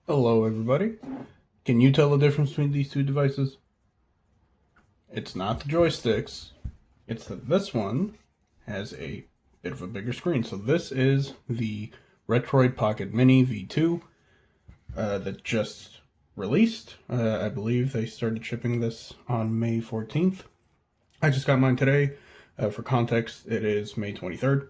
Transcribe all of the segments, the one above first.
Hello everybody. Can you tell the difference between these two devices? It's not the joysticks. It's that this one has a bit of a bigger screen. So this is the Retroid Pocket Mini V2 that just released. I believe they started shipping this on May 14th. I just got mine today. For context, it is May 23rd.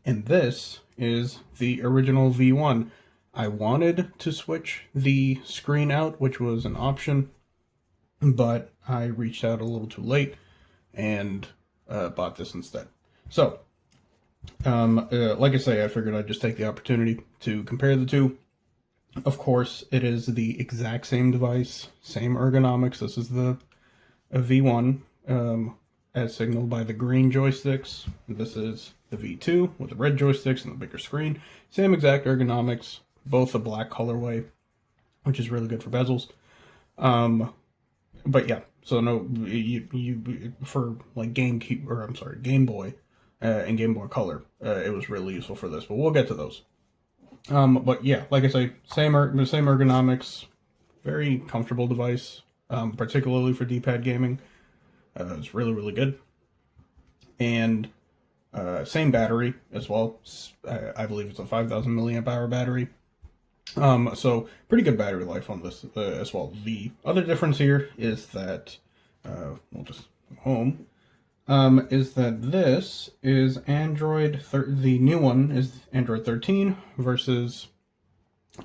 And this is the original V1. I wanted to switch the screen out, which was an option, but I reached out a little too late and bought this instead. So, like I say, I figured I'd just take the opportunity to compare the two. Of course, it is the exact same device, same ergonomics. This is the V1, as signaled by the green joysticks. This is the V2 with the red joysticks and the bigger screen. Same exact ergonomics, both a black colorway, which is really good for bezels. But yeah, so no, you for like GameCube, or I'm sorry, Game Boy, and Game Boy Color, it was really useful for this. But we'll get to those. But yeah, like I say, same ergonomics, very comfortable device, particularly for D-pad gaming. It's really good, and same battery as well. I believe it's a 5,000 milliamp hour battery. So pretty good battery life on this as well. The other difference here is that we'll just go home. Is that this is the new one is Android 13 versus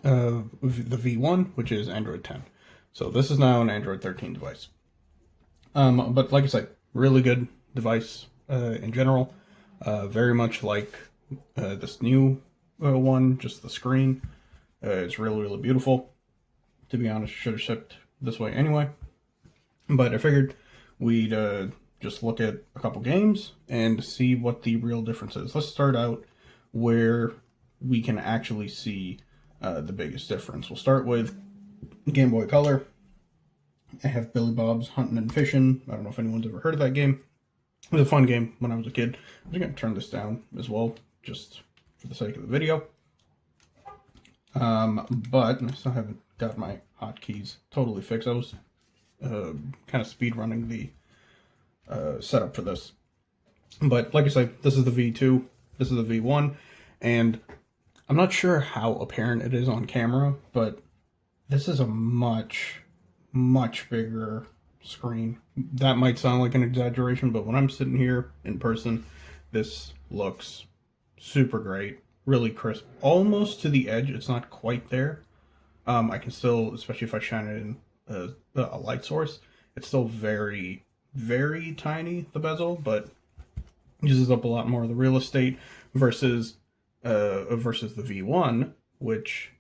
the V1, which is Android 10. So this is now an Android 13 device. But like I said, really good device in general. Very much like this new one, just the screen. It's really beautiful. To be honest, should have shipped this way anyway. But I figured we'd just look at a couple games and see what the real difference is. Let's start out where we can actually see the biggest difference. We'll start with Game Boy Color. I have Billy Bob's Hunting and Fishing. I don't know if anyone's ever heard of that game. It was a fun game when I was a kid. I'm just going to turn this down as well, just for the sake of the video. But I still haven't got my hotkeys totally fixed. I was kind of speed running the setup for this. But like I say, this is the V2, this is the V1, and I'm not sure how apparent it is on camera, but this is a much bigger screen. That might sound like an exaggeration, but when I'm sitting here in person, this looks super great. Really crisp, almost to the edge. It's not quite there. I can still, especially if I shine it in a light source, it's still very tiny, the bezel, but uses up a lot more of the real estate versus the V1, which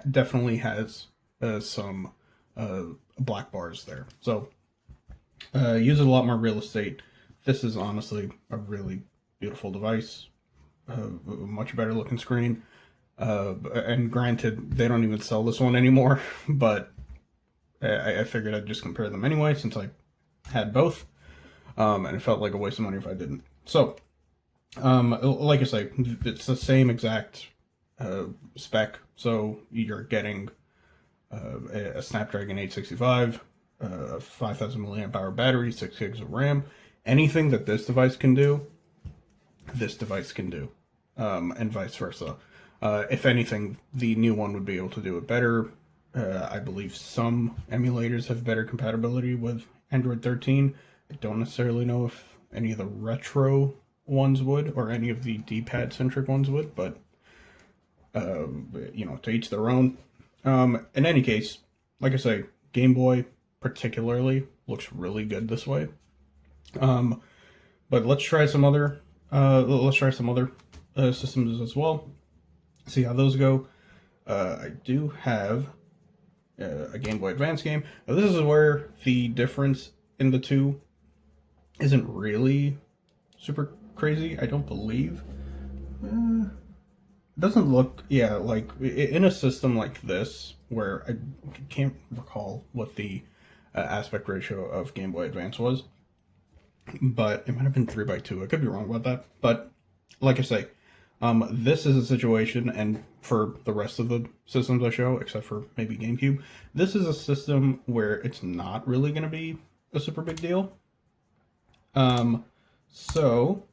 definitely has some black bars there. So uses a lot more real estate. This is honestly a really beautiful device. Much better looking screen. And granted, they don't even sell this one anymore, but I figured I'd just compare them anyway since I had both. And it felt like a waste of money if I didn't. So, like I say, it's the same exact spec. So you're getting a Snapdragon 865, 5,000 milliamp hour battery, 6 gigs of RAM. Anything that this device can do, this device can do, and vice versa. If anything, the new one would be able to do it better. I believe some emulators have better compatibility with Android 13. I don't necessarily know if any of the retro ones would, or any of the D-pad centric ones would, but to each their own. In any case, like I say, Game Boy particularly looks really good this way. But let's try some other systems as well. See how those go. I do have a Game Boy Advance game. Now, this is where the difference in the two isn't really super crazy, I don't believe. It doesn't look, like in a system like this, where I can't recall what the aspect ratio of Game Boy Advance was, but it might have been 3:2. I could be wrong about that, but like I say, This is a situation, and for the rest of the systems I show, except for maybe GameCube, this is a system where it's not really going to be a super big deal. So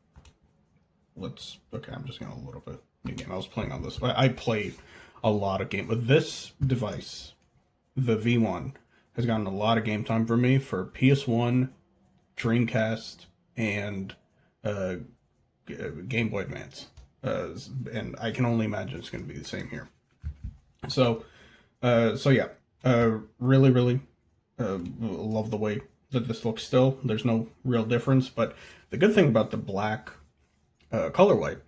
okay, I'm just going to a little bit new game. I was playing on this. I played a lot of game, but this device, the V1, has gotten a lot of game time for me for PS1, Dreamcast, and Game Boy Advance. And I can only imagine it's going to be the same here. So yeah, really, really love the way that this looks still. There's no real difference, but the good thing about the black colorway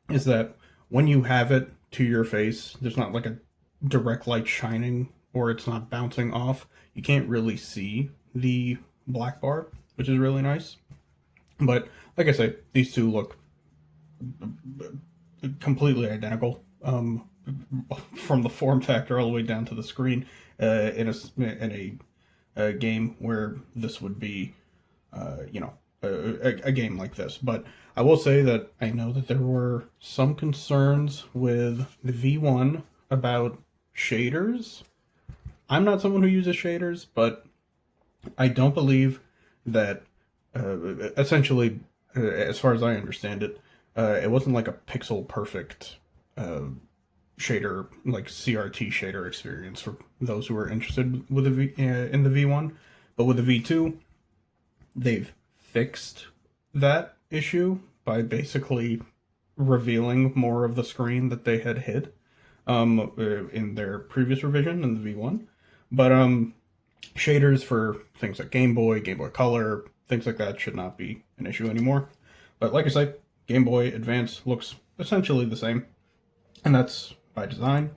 is that when you have it to your face, there's not like a direct light shining, or it's not bouncing off. You can't really see the black bar, which is really nice. But like I say, these two look completely identical, from the form factor all the way down to the screen, in a game where this would be, a game like this. But I will say that I know that there were some concerns with the V1 about shaders. I'm not someone who uses shaders, but I don't believe that, essentially, as far as I understand it, it wasn't like a pixel perfect shader, like CRT shader experience for those who are interested with in the V1. But with the V2, they've fixed that issue by basically revealing more of the screen that they had hid in their previous revision in the V1. But shaders for things like Game Boy Color, things like that should not be an issue anymore. But like I say, Game Boy Advance looks essentially the same, and that's by design.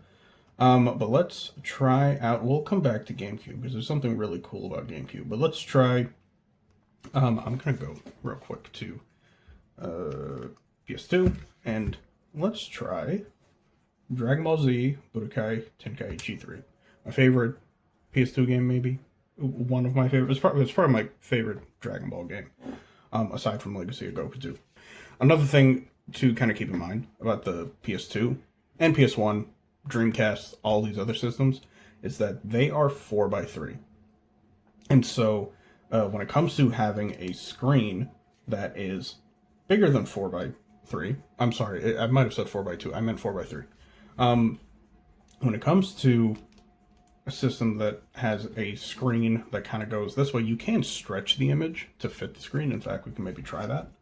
But let's try out, we'll come back to GameCube because there's something really cool about GameCube. But let's try, I'm going to go real quick to PS2, and let's try Dragon Ball Z Budokai Tenkaichi 3. My favorite PS2 game, maybe. One of my favorites. It's probably my favorite Dragon Ball game, aside from Legacy of Goku 2. Another thing to kind of keep in mind about the PS2 and PS1, Dreamcast, all these other systems, is that they are 4x3. And so when it comes to having a screen that is bigger than 4x3, I'm sorry, I might have said 4x2, I meant 4x3. When it comes to a system that has a screen that kind of goes this way, you can stretch the image to fit the screen. In fact, we can maybe try that.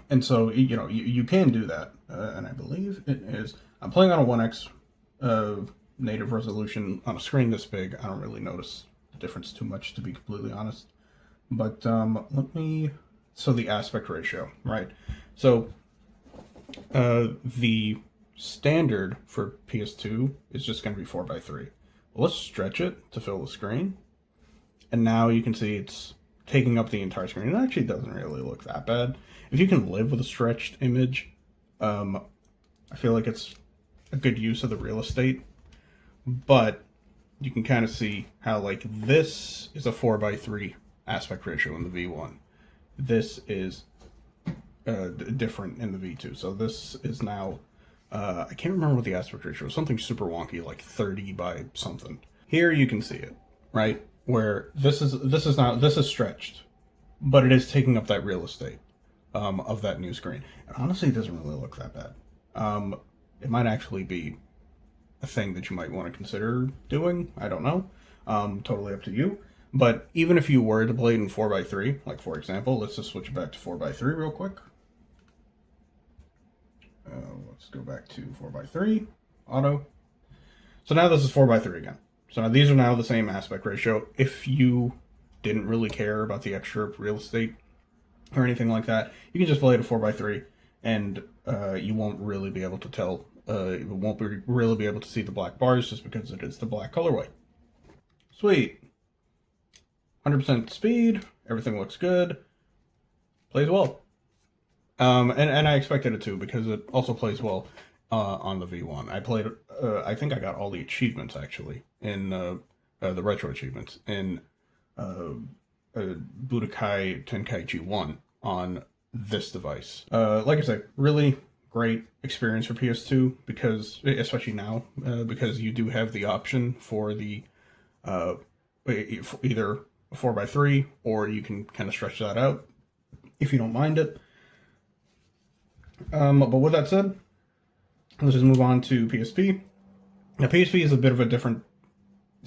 And so, you can do that. And I believe it is, I'm playing on a 1x native resolution on a screen this big. I don't really notice the difference too much, to be completely honest. But so the aspect ratio, right? So the standard for PS2 is just going to be 4x3. Well, let's stretch it to fill the screen. And now you can see it's taking up the entire screen. It actually doesn't really look that bad. If you can live with a stretched image, I feel like it's a good use of the real estate. But you can kind of see how, like, this is a 4x3 aspect ratio in the V1. This is different in the V2. So this is now, I can't remember what the aspect ratio is, something super wonky, like 30 by something. Here you can see it, right? Where this is stretched, but it is taking up that real estate of that new screen. And honestly, it doesn't really look that bad. It might actually be a thing that you might want to consider doing. I don't know. Totally up to you. But even if you were to play it in 4x3, like for example, let's just switch it back to 4x3 real quick. Let's go back to 4x3, auto. So now this is 4x3 again. So now these are now the same aspect ratio. If you didn't really care about the extra real estate or anything like that, you can just play it at 4x3, and you won't really be able to tell. You won't really be able to see the black bars just because it is the black colorway. Sweet. 100% speed. Everything looks good. Plays well. And I expected it to, because it also plays well on the V1. I played, I think I got all the achievements actually in the retro achievements in Budokai Tenkaichi 1 on this device. Like I said, really great experience for PS2 because, especially now, because you do have the option for the either a 4x3 or you can kind of stretch that out if you don't mind it. But with that said, let's just move on to PSP. Now, PSP is a bit of a different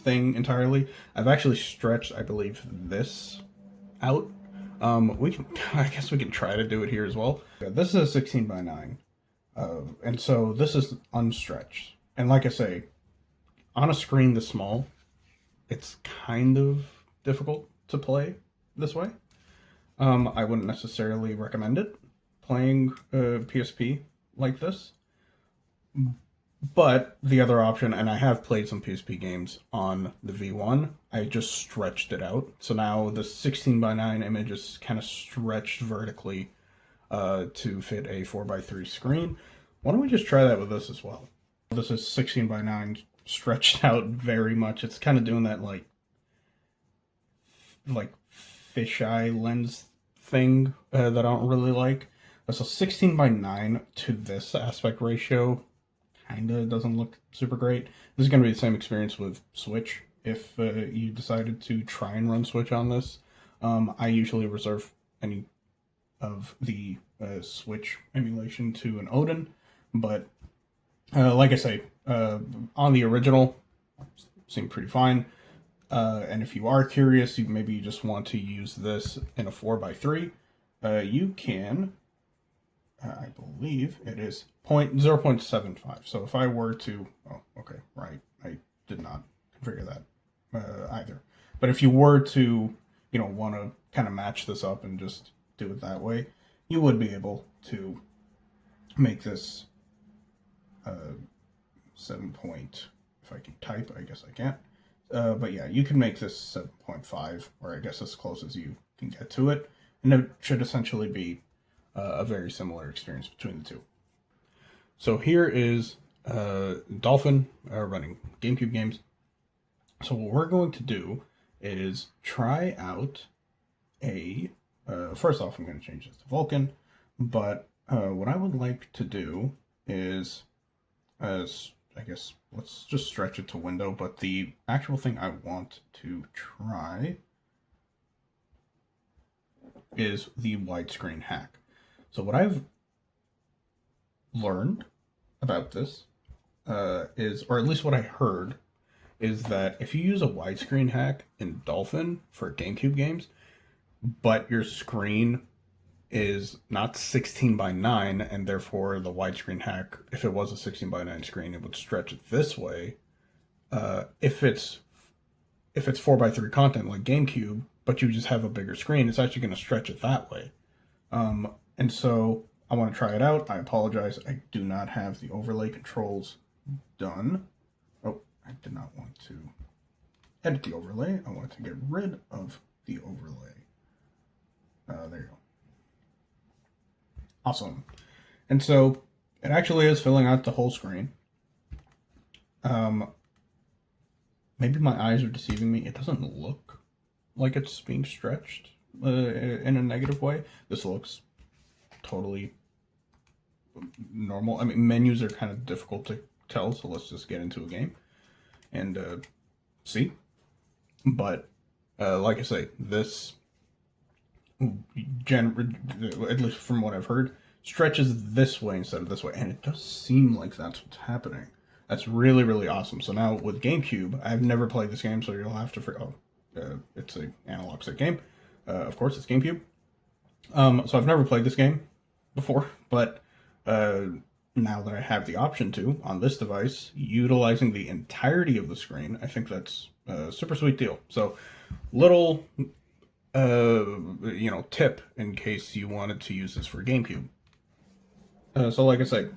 thing entirely. I've actually stretched, I believe, this out. I guess we can try to do it here as well. This is a 16:9, and so this is unstretched. And like I say, on a screen this small, it's kind of difficult to play this way. I wouldn't necessarily recommend it, playing PSP like this. But the other option, and I have played some PSP games on the V1, I just stretched it out. So now the 16:9 image is kind of stretched vertically to fit a 4x3 screen. Why don't we just try that with this as well? This is 16:9 stretched out very much. It's kind of doing that like fisheye lens thing that I don't really like. So 16:9 to this aspect ratio kind of doesn't look super great. This is going to be the same experience with Switch if you decided to try and run Switch on this. I usually reserve any of the Switch emulation to an Odin, but like I say, on the original, seemed pretty fine. And if you are curious, maybe you just want to use this in a 4x3, you can, I believe it is 0.75. So if I were to, oh, okay, right, I did not configure that either. But if you were to, want to kind of match this up and just do it that way, you would be able to make this 7 point, if I can type, I guess I can't. But yeah, you can make this 7.5, or I guess as close as you can get to it. And it should essentially be a very similar experience between the two. So here is Dolphin running GameCube games. So what we're going to do is try out a... first off, I'm going to change this to Vulkan. But what I would like to do is... I guess let's just stretch it to window, but the actual thing I want to try is the widescreen hack. So what I've learned about this is, or at least what I heard, is that if you use a widescreen hack in Dolphin for GameCube games, but your screen is not 16:9, and therefore the widescreen hack, if it was a 16:9 screen, it would stretch it this way. If it's 4x3 content like GameCube, but you just have a bigger screen, it's actually going to stretch it that way. And so I want to try it out. I apologize, I do not have the overlay controls done. Oh, I did not want to edit the overlay. I want to get rid of the overlay. There you go. Awesome. And so it actually is filling out the whole screen. Maybe my eyes are deceiving me. It doesn't look like it's being stretched in a negative way. This looks totally normal. I mean, menus are kind of difficult to tell, so let's just get into a game and see. But like I say, this, at least from what I've heard, stretches this way instead of this way, and it does seem like that's what's happening. That's really, really awesome. So now with GameCube, I've never played this game, so you'll have to it's an analog stick game. Of course, it's GameCube. So I've never played this game before, but now that I have the option to on this device, utilizing the entirety of the screen, I think that's a super sweet deal. So little tip in case you wanted to use this for GameCube. So like I say,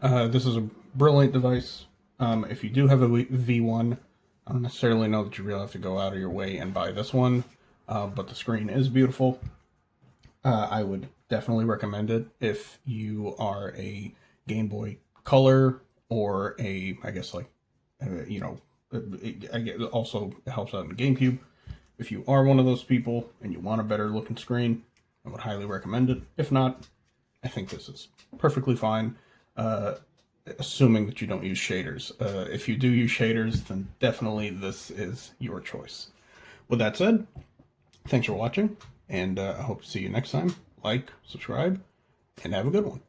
this is a brilliant device. If you do have a V1, I don't necessarily know that you really have to go out of your way and buy this one, but the screen is beautiful. I would definitely recommend it if you are a Game Boy Color or I guess it also helps out in GameCube. If you are one of those people and you want a better looking screen, I would highly recommend it. If not, I think this is perfectly fine, assuming that you don't use shaders. If you do use shaders, then definitely this is your choice. With that said, thanks for watching, and I hope to see you next time. Like, subscribe, and have a good one.